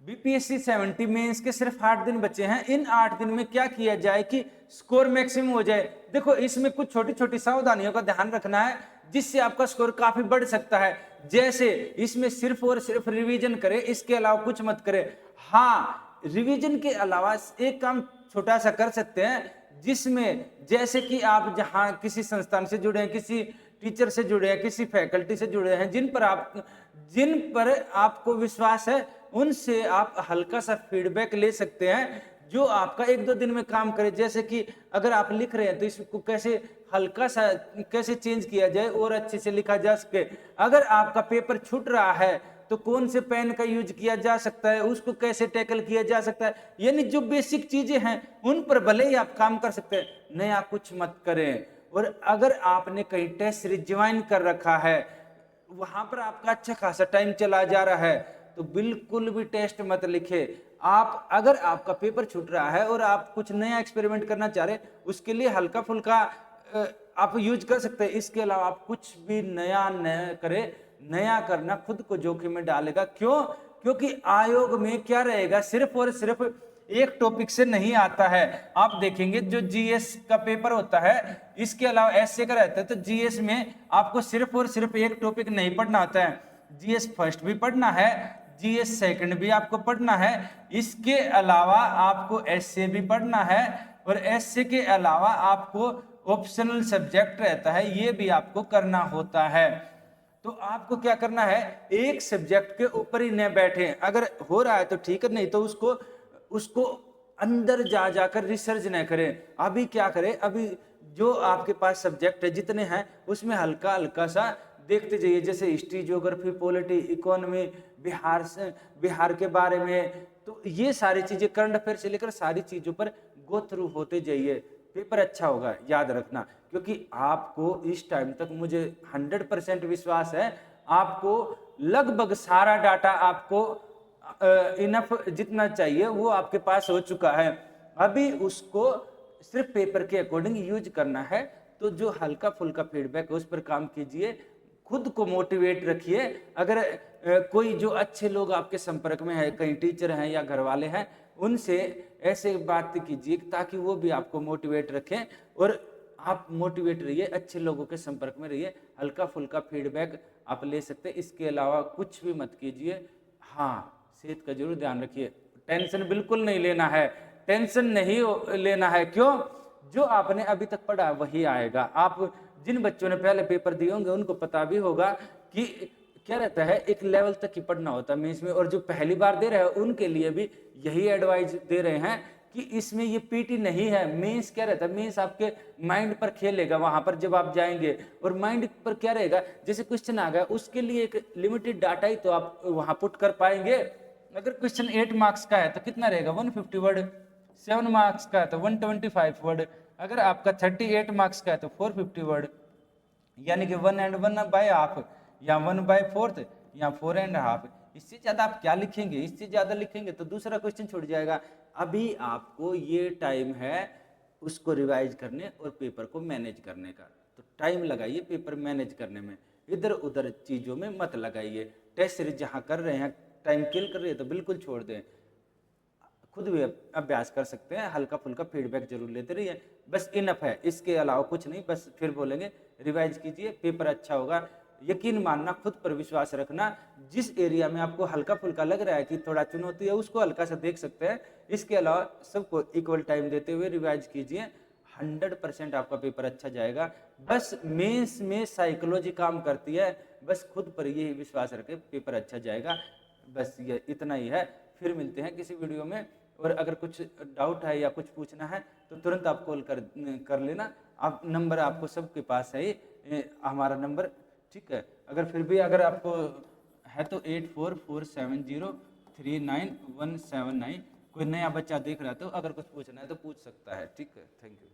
BPSC 70 mains के सिर्फ 8 दिन बचे हैं। इन 8 दिन में क्या किया जाए कि स्कोर मैक्सिमम हो जाए। देखो इसमें कुछ छोटी छोटी सावधानियों का ध्यान रखना है जिससे आपका स्कोर काफी बढ़ सकता है। जैसे इसमें सिर्फ और सिर्फ रिवीजन करें, इसके अलावा कुछ मत करें। हाँ, रिवीजन के अलावा एक काम छोटा सा कर सकते हैं, जिसमें जैसे कि आप जहां किसी संस्थान से जुड़े हैं, किसी टीचर से जुड़े हैं, किसी फैकल्टी से जुड़े हैं, जिन पर आपको विश्वास है, उनसे आप हल्का सा फीडबैक ले सकते हैं जो आपका 1-2 दिन में काम करे। जैसे कि अगर आप लिख रहे हैं तो इसको कैसे हल्का सा कैसे चेंज किया जाए और अच्छे से लिखा जा सके। अगर आपका पेपर छूट रहा है तो कौन से पेन का यूज किया जा सकता है, उसको कैसे टैकल किया जा सकता है, यानी जो बेसिक चीजें हैं उन पर भले ही आप काम कर सकते हैं, नया कुछ मत करें। और अगर आपने कहीं टेस्ट रिज्वाइन कर रखा है, वहां पर आपका अच्छा खासा टाइम चला जा रहा है, तो बिल्कुल भी टेस्ट मत लिखे। आप अगर आपका पेपर छूट रहा है और आप कुछ नया एक्सपेरिमेंट करना चाह रहे, उसके लिए हल्का फुल्का आप यूज कर सकते हैं। इसके अलावा आप कुछ भी नया न करें। नया करना खुद को जोखिम में डालेगा। क्यों? क्योंकि आयोग में क्या रहेगा, सिर्फ और सिर्फ एक टॉपिक से नहीं आता है। आप देखेंगे जो जीएस का पेपर होता है, इसके अलावा एसए का रहता है, तो जीएस में आपको सिर्फ और सिर्फ एक टॉपिक नहीं पढ़ना आता है। जीएस फर्स्ट भी पढ़ना है, जीएस सेकंड भी आपको पढ़ना है, इसके अलावा आपको एसए भी पढ़ना है, और एसए के अलावा आपको ऑप्शनल सब्जेक्ट रहता है, ये भी आपको करना होता है। तो आपको क्या करना है, एक सब्जेक्ट के ऊपर ही न बैठे। अगर हो रहा है तो ठीक है, नहीं तो उसको उसको अंदर जा जाकर रिसर्च न करें। अभी क्या करें, अभी जो आपके पास सब्जेक्ट है जितने हैं उसमें हल्का हल्का सा देखते जाइए। जैसे history, geography, polity, economy, Bihar के बारे में, तो ये सारी चीजें करंट अफेयर से लेकर सारी चीजों पर गो थ्रू होते जाइए। पेपर अच्छा होगा, याद रखना। क्योंकि आपको इस टाइम तक मुझे 100% विश्वास है, आपको लगभग सारा डाटा आपको इनफ जितना चाहिए वो आपके पास हो चुका है। अभी उसको सिर्फ पेपर के अकॉर्डिंग यूज करना है। तो जो हल्का फुल्का फीडबैक है उस पर काम कीजिए, खुद को मोटिवेट रखिए। अगर कोई जो अच्छे लोग आपके संपर्क में है, कहीं टीचर हैं या घर वाले हैं, उनसे ऐसे बात कीजिए ताकि वो भी आपको मोटिवेट रखें और आप मोटिवेट रहिए, अच्छे लोगों के संपर्क में रहिए। हल्का फुल्का फीडबैक आप ले सकते हैं, इसके अलावा कुछ भी मत कीजिए। हाँ, सेहत का जरूर ध्यान रखिए। टेंशन बिल्कुल नहीं लेना है, टेंशन नहीं लेना है। क्यों? जो आपने अभी तक पढ़ा वही आएगा। आप जिन बच्चों ने पहले पेपर दिए होंगे उनको पता भी होगा कि क्या रहता है, एक लेवल तक ही पढ़ना होता है मेंस में। और जो पहली बार दे रहे हैं उनके लिए भी यही एडवाइस दे रहे हैं कि इसमें ये पीटी नहीं है। मेंस क्या रहता है, मेंस आपके माइंड पर खेलेगा वहां पर जब आप जाएंगे। और माइंड पर क्या रहेगा, जैसे क्वेश्चन आ गया उसके लिए एक लिमिटेड डाटा ही तो आप वहां पुट कर पाएंगे। अगर क्वेश्चन 8 मार्क्स का है तो कितना रहेगा, 150 वर्ड। 7 मार्क्स का है तो 125 वर्ड। अगर आपका 38 मार्क्स का है तो 450 वर्ड, यानी कि 1.1/2 या 1/4 या 4.5। इससे ज्यादा आप क्या लिखेंगे, इससे ज्यादा लिखेंगे तो दूसरा क्वेश्चन छूट जाएगा। अभी आपको ये टाइम है उसको रिवाइज करने और पेपर को मैनेज करने का। तो टाइम लगाइए पेपर मैनेज करने में, इधर उधर चीजों में मत लगाइए। टेस्ट सीरीज जहां कर रहे हैं, टाइम किल कर रही है तो बिल्कुल छोड़ दें। खुद भी अभ्यास कर सकते हैं, हल्का फुल्का फीडबैक जरूर लेते रहिए, बस इनफ है, इसके अलावा कुछ नहीं। बस फिर बोलेंगे रिवाइज कीजिए, पेपर अच्छा होगा। यकीन मानना, खुद पर विश्वास रखना। जिस एरिया में आपको हल्का फुल्का लग रहा है कि थोड़ा चुनौती है, उसको हल्का सा देख सकते हैं। इसके अलावा सबको इक्वल टाइम देते हुए रिवाइज कीजिए। 100% आपका पेपर अच्छा जाएगा। बस मेंस में साइकोलॉजी काम करती है, बस खुद पर यही विश्वास रखे, पेपर अच्छा जाएगा। बस ये इतना ही है। फिर मिलते हैं किसी वीडियो में। और अगर कुछ डाउट है या कुछ पूछना है तो तुरंत आप कॉल कर लेना। आप नंबर आपको सबके पास है हमारा नंबर, ठीक है। अगर फिर भी अगर आपको है तो 8447039179। कोई नया बच्चा देख रहा है तो अगर कुछ पूछना है तो पूछ सकता है, ठीक है। Thank you.